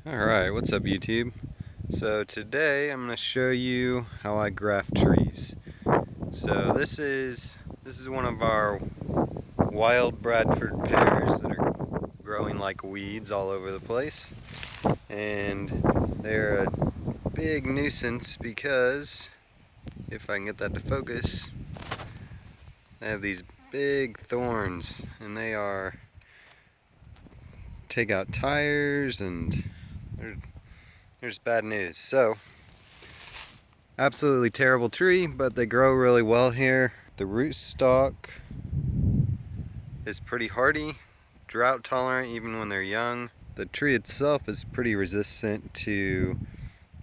Alright, what's up YouTube? So today I'm going to show you how I graft trees. So this is one of our wild Bradford pears that are growing like weeds all over the place. And they're a big nuisance because, if I can get that to focus, they have these big thorns and they take out tires and there's bad news. So, absolutely terrible tree, but they grow really well here. The root stock is pretty hardy, drought tolerant even when they're young. The tree itself is pretty resistant to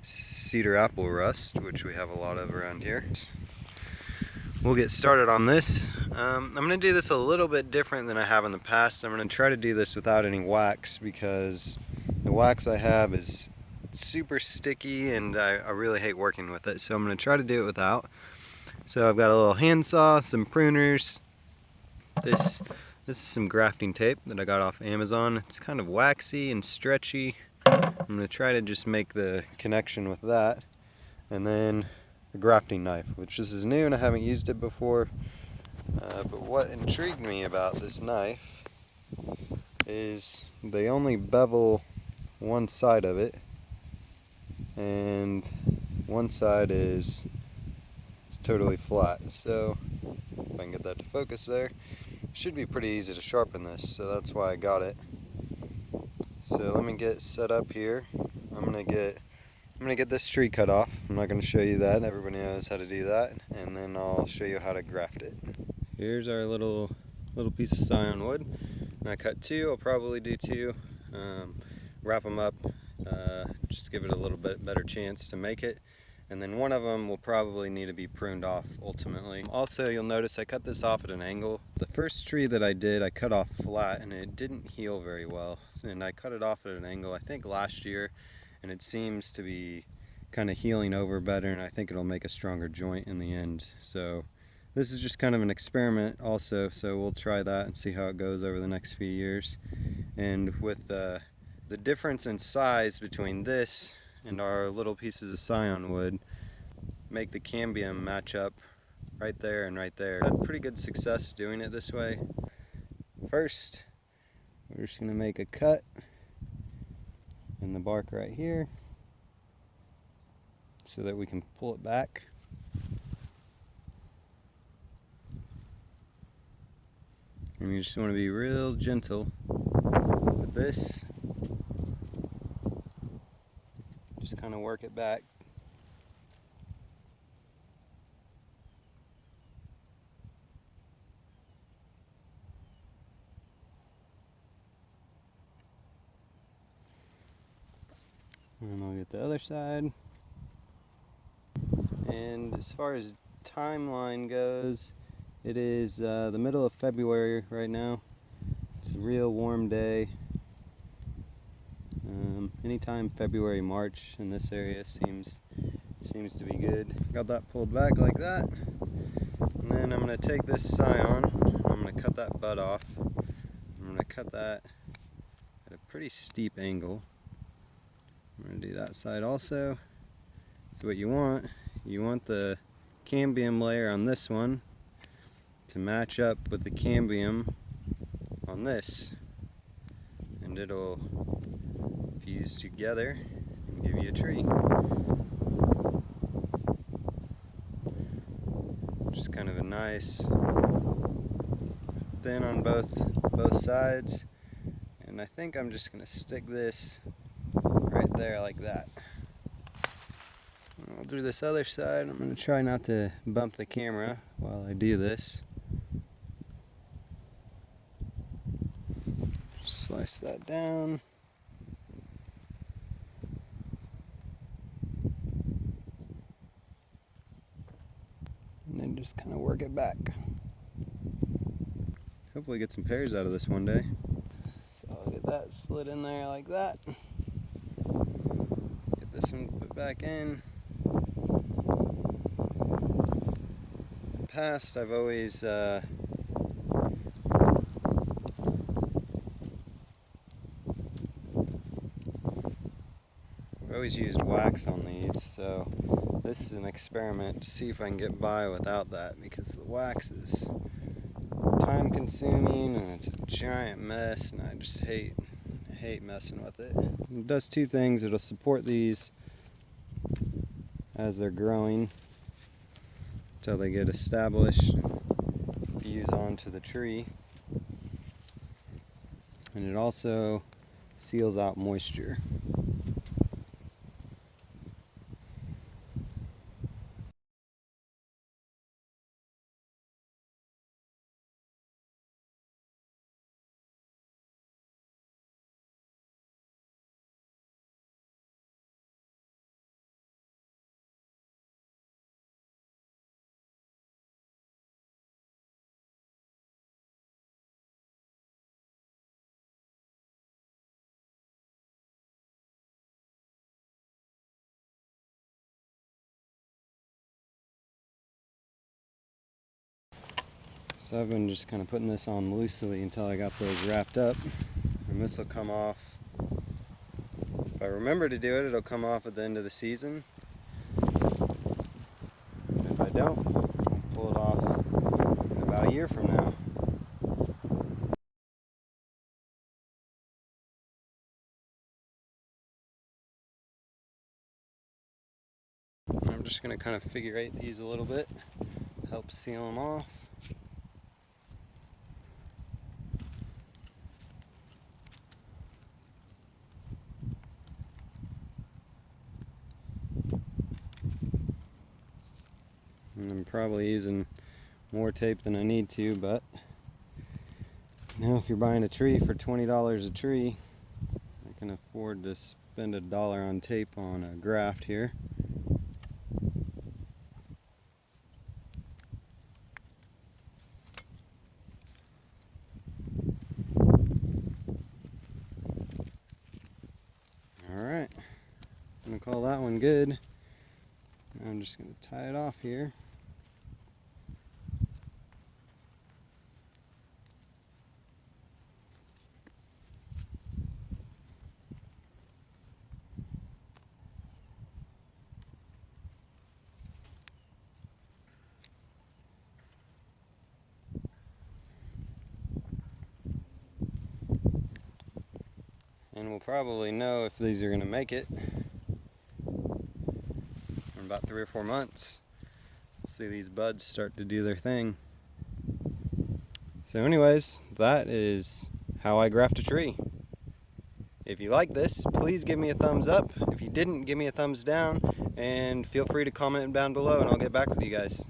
cedar apple rust, which we have a lot of around here. We'll get started on this. I'm going to do this a little bit different than I have in the past. I'm going to try to do this without any wax because the wax I have is super sticky and I really hate working with it, so I'm going to try to do it without. So I've got a little handsaw, some pruners. This is some grafting tape that I got off Amazon. It's kind of waxy and stretchy. I'm going to try to just make the connection with that. And then a grafting knife, which this is new and I haven't used it before. But what intrigued me about this knife is they only bevel one side of it, and one side is totally flat. So if I can get that to focus there, it should be pretty easy to sharpen this, so that's why I got it. So let me get set up here. I'm gonna get this tree cut off. I'm not gonna show you that, everybody knows how to do that, and then I'll show you how to graft it. Here's our little piece of Scion wood, and I cut two. I'll probably do two. Wrap them up, just to give it a little bit better chance to make it. And then one of them will probably need to be pruned off ultimately. Also, you'll notice I cut this off at an angle. The first tree that I did, I cut off flat and it didn't heal very well. And I cut it off at an angle, I think last year, and it seems to be kind of healing over better, and I think it'll make a stronger joint in the end. So this is just kind of an experiment also, so we'll try that and see how it goes over the next few years. And with the difference in size between this and our little pieces of Scion wood, make the cambium match up right there and right there. I had pretty good success doing it this way. First, we're just going to make a cut in the bark right here so that we can pull it back. And you just want to be real gentle with this. Just kind of work it back. And I'll get the other side. And as far as timeline goes, it is the middle of February right now. It's a real warm day. Anytime February, March in this area seems to be good. Got that pulled back like that. And then I'm going to take this Scion, I'm going to cut that butt off. I'm going to cut that at a pretty steep angle. I'm going to do that side also. So what you want the cambium layer on this one to match up with the cambium on this, and it'll fuse together and give you a tree. Just kind of a nice thin on both sides, and I think I'm just going to stick this right there like that. I'll do this other side. I'm going to try not to bump the camera while I do this. Slice that down. And then just kind of work it back. Hopefully get some pears out of this one day. So I'll get that slid in there like that. Get this one put back in. In the past, I've always always used wax on these, so this is an experiment to see if I can get by without that, because the wax is time consuming and it's a giant mess, and I just hate messing with it. It does two things. It'll support these as they're growing until they get established, fuse onto the tree, and it also seals out moisture. So I've been just kind of putting this on loosely until I got those wrapped up, and this will come off. If I remember to do it, it'll come off at the end of the season. If I don't, I'll pull it off in about a year from now. I'm just going to kind of figure eight these a little bit, help seal them off. And I'm probably using more tape than I need to, but now if you're buying a tree for $20 a tree, I can afford to spend $1 on tape on a graft here. Alright, I'm going to call that one good. Now I'm just going to tie it off here. And we'll probably know if these are going to make it in about 3 or 4 months. We'll see these buds start to do their thing. So anyways, that is how I graft a tree. If you like this, please give me a thumbs up. If you didn't, give me a thumbs down, and feel free to comment down below and I'll get back with you guys.